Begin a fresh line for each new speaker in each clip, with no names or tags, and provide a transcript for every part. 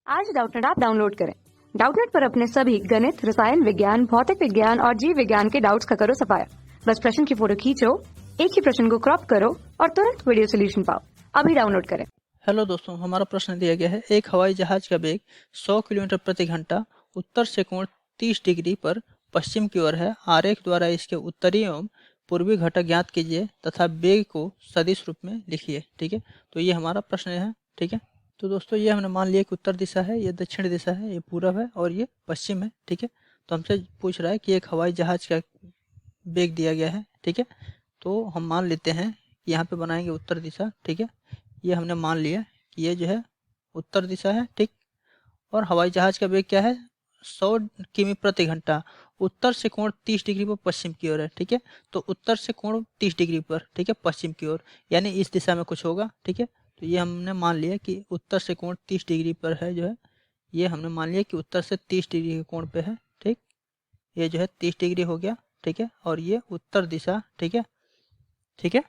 आज Doubtnut app download करें। Doubtnut पर अपने सभी गणित, रसायन विज्ञान, भौतिक विज्ञान और जीव विज्ञान के डाउट्स का करो सफाया। बस प्रश्न की फोटो खींचो, एक ही प्रश्न को क्रॉप करो और तुरंत वीडियो सोल्यूशन पाओ। अभी डाउनलोड करें।
हेलो दोस्तों, हमारा प्रश्न दिया गया है। एक हवाई जहाज का वेग 100 किलोमीटर प्रति घंटा उत्तर से कोण 30 डिग्री पर पश्चिम की ओर है। आरेख द्वारा इसके उत्तरी एवं पूर्वी घटक ज्ञात कीजिए तथा वेग को सदिश रूप में लिखिए। ठीक है, तो ये हमारा प्रश्न है। ठीक है, तो दोस्तों ये हमने मान लिया कि उत्तर दिशा है, ये दक्षिण दिशा है, ये पूरब है और ये पश्चिम है। ठीक है, तो हमसे पूछ रहा है कि एक हवाई जहाज का वेग दिया गया है। ठीक है, तो हम मान लेते हैं कि यहाँ पे बनाएंगे उत्तर दिशा। ठीक है, ये हमने मान लिया कि ये जो है उत्तर दिशा है। ठीक, और हवाई जहाज का वेग क्या है? 100 किमी प्रति घंटा। उत्तर से कोण 30 डिग्री पर पश्चिम की ओर है। ठीक है, तो उत्तर से कोण 30 डिग्री पर, ठीक है, पश्चिम की ओर, यानी इस दिशा में कुछ होगा। ठीक है, तो ये हमने मान लिया कि उत्तर से कोण 30 डिग्री पर है। जो है ये हमने मान लिया कि उत्तर से 30 डिग्री के कोण पे है। ठीक, ये जो है 30 डिग्री हो गया। ठीक है, और ये उत्तर दिशा। ठीक है, ठीक है,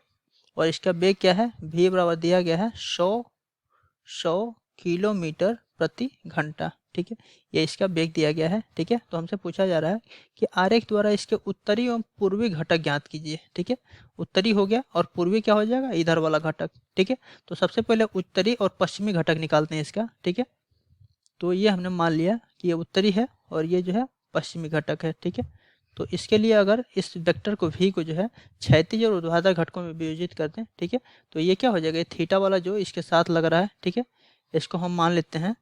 और इसका वेग क्या है? v बराबर दिया गया है 100 किलोमीटर प्रति घंटा। ठीक है, ये इसका वेग दिया गया है। ठीक है, तो हमसे पूछा जा रहा है कि आरेख द्वारा इसके उत्तरी एवं पूर्वी घटक ज्ञात कीजिए। ठीक है, उत्तरी हो गया और पूर्वी क्या हो जाएगा? इधर वाला घटक। ठीक है, तो सबसे पहले उत्तरी और पश्चिमी घटक निकालते हैं इसका। ठीक है, तो ये हमने मान लिया कि ये उत्तरी है और ये जो है पश्चिमी घटक है। ठीक है, तो इसके लिए अगर इस वेक्टर को v को जो है क्षैतिज और ऊर्ध्वाधर घटकों में विभाजित करते हैं। ठीक है, तो ये क्या हो जाएगा? ये थीटा वाला जो इसके साथ लग रहा है। ठीक है, इसको हम मान लेते हैं,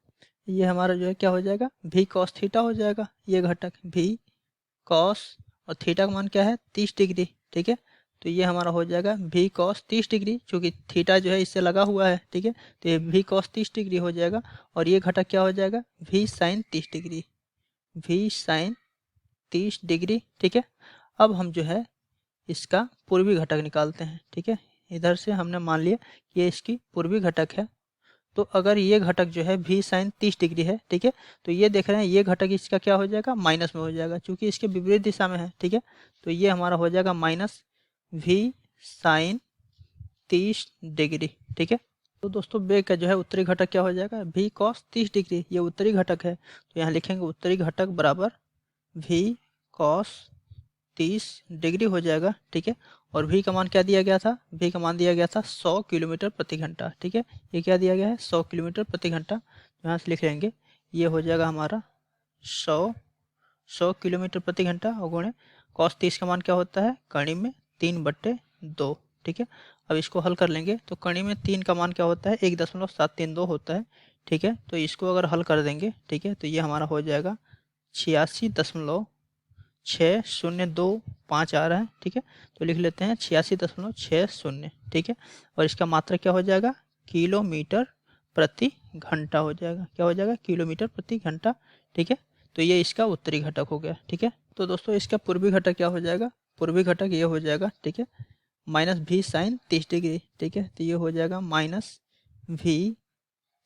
ये हमारा जो है क्या हो जाएगा? v cos थीटा हो जाएगा। ये घटक v cos और थीटा का मान क्या है? 30 डिग्री। ठीक है, तो ये हमारा हो जाएगा v cos 30 डिग्री, चूँकि थीटा जो है इससे लगा हुआ है। ठीक है, तो ये v cos 30 डिग्री हो जाएगा और ये घटक क्या हो जाएगा? v sin 30 degree, v sin 30 degree. ठीक है, अब हम जो है इसका पूर्वी घटक निकालते हैं। ठीक है, इधर से हमने मान लिया कि ये इसकी पूर्वी घटक है। तो अगर ये घटक जो है v sin 30 डिग्री है, ठीक है, तो ये देख रहे हैं ये घटक इसका क्या हो जाएगा? माइनस में हो जाएगा, क्योंकि इसके विपरीत दिशा में है। ठीक है, तो ये हमारा हो जाएगा माइनस v sin 30 डिग्री। ठीक है, तो दोस्तों वेग का जो है उत्तरी घटक क्या हो जाएगा? v cos 30 डिग्री, ये उत्तरी घटक है, तो यहाँ लिखेंगे उत्तरी घटक बराबर v cos 30 डिग्री हो जाएगा। ठीक है, और v का मान क्या दिया गया था? v का मान दिया गया था 100 किलोमीटर प्रति घंटा। ठीक है, ये क्या दिया गया है? 100 किलोमीटर प्रति घंटा। यहाँ से लिख लेंगे, ये हो जाएगा हमारा 100 किलोमीटर प्रति घंटा और गुणे cos 30 का मान क्या होता है? कणी में 3/2। ठीक है, अब इसको हल कर लेंगे तो कणी में 3 का मान क्या होता है? 1.732 होता है। ठीक है, तो इसको अगर हल कर देंगे, ठीक है, तो ये हमारा हो जाएगा 86.6025 आ रहा है। ठीक है, तो लिख लेते हैं 86.60। ठीक है, और इसका मात्रक क्या हो जाएगा? किलोमीटर प्रति घंटा हो जाएगा। क्या हो जाएगा? किलोमीटर प्रति घंटा। ठीक है, तो ये इसका उत्तरी घटक हो गया। ठीक है, तो दोस्तों इसका पूर्वी घटक क्या हो जाएगा? पूर्वी घटक ये हो जाएगा, ठीक है, माइनस v sin 30 डिग्री। ठीक है, तो ये हो जाएगा माइनस v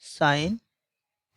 sin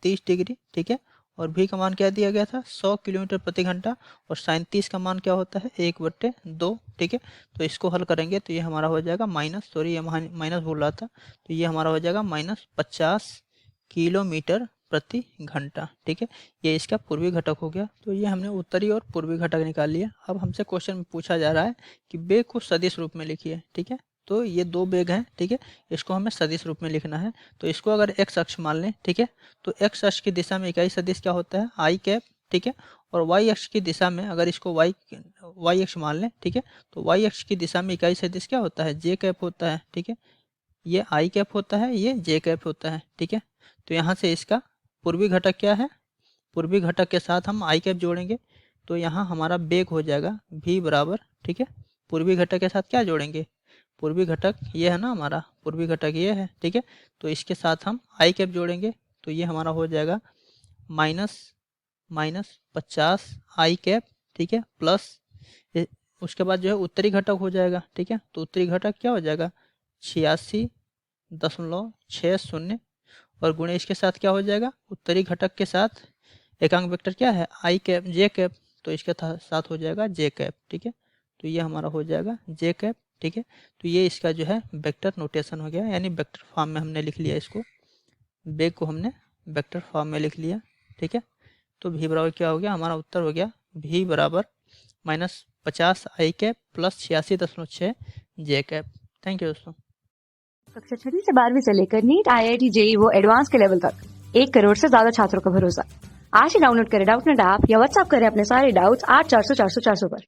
30 डिग्री। ठीक है, और v का मान क्या दिया गया था? 100 किलोमीटर प्रति घंटा, और sin 30 का मान क्या होता है? 1/2। ठीक है, तो इसको हल करेंगे तो ये हमारा हो जाएगा माइनस, सॉरी ये माइनस बोल रहा था, तो ये हमारा हो जाएगा माइनस 50 किलोमीटर प्रति घंटा। ठीक है, ये इसका पूर्वी घटक हो गया। तो ये हमने उत्तरी और पूर्वी घटक निकाल लिया। अब हमसे क्वेश्चन में पूछा जा रहा है कि वेग को सदिश रूप में लिखिए। ठीक है, तो ये दो वेग हैं। ठीक है, इसको हमें सदिश रूप में लिखना है। तो इसको अगर एक्स अक्ष मान लें, ठीक है, तो एक्स अक्ष की दिशा में इकाई सदिश क्या होता है? आई कैप। ठीक है, और वाई अक्ष की दिशा में अगर इसको वाई अक्ष मान लें, ठीक है, तो वाई अक्ष की दिशा में इकाई सदिश क्या होता है? जे कैप होता है। ठीक है, ये आई कैप होता है, ये जे कैप होता है। ठीक है, तो यहाँ से इसका पूर्वी घटक क्या है? पूर्वी घटक के साथ हम आई कैप जोड़ेंगे, तो यहाँ हमारा वेग हो जाएगा v बराबर, ठीक है, पूर्वी घटक के साथ क्या जोड़ेंगे? पूर्वी घटक ये है ना हमारा, पूर्वी घटक ये है। ठीक है, तो इसके साथ हम आई कैप जोड़ेंगे, तो ये हमारा हो जाएगा माइनस 50 आई कैप। ठीक है, प्लस उसके बाद जो है उत्तरी घटक हो जाएगा। ठीक है, तो उत्तरी घटक क्या हो जाएगा? 86.60, और गुणे इसके साथ क्या हो जाएगा? उत्तरी घटक के साथ एकांक वेक्टर क्या है? आई कैप, जे कैप, तो इसके साथ हो जाएगा जे कैप। ठीक है, तो ये हमारा हो जाएगा जे कैप। ठीक है, तो ये इसका जो है वेक्टर नोटेशन हो गया, यानी वेक्टर फॉर्म में हमने लिख लिया इसको, वेग को हमने वेक्टर फॉर्म में लिख लिया। ठीक है, तो v बराबर क्या हो गया, हमारा उत्तर हो गया v बराबर -50 i cap plus 86.6 j cap. Thank you दोस्तों।
कक्षा 6वीं से 12वीं से लेकर नीट, IIT, JEE वो एडवांस के लेवल तक 1 करोड़ से ज्यादा छात्रों का भरोसा। आज ही डाउनलोड करें डाउटनेट ऐप या व्हाट्सएप करें अपने सारे डाउट्स 8400 400 400 पर।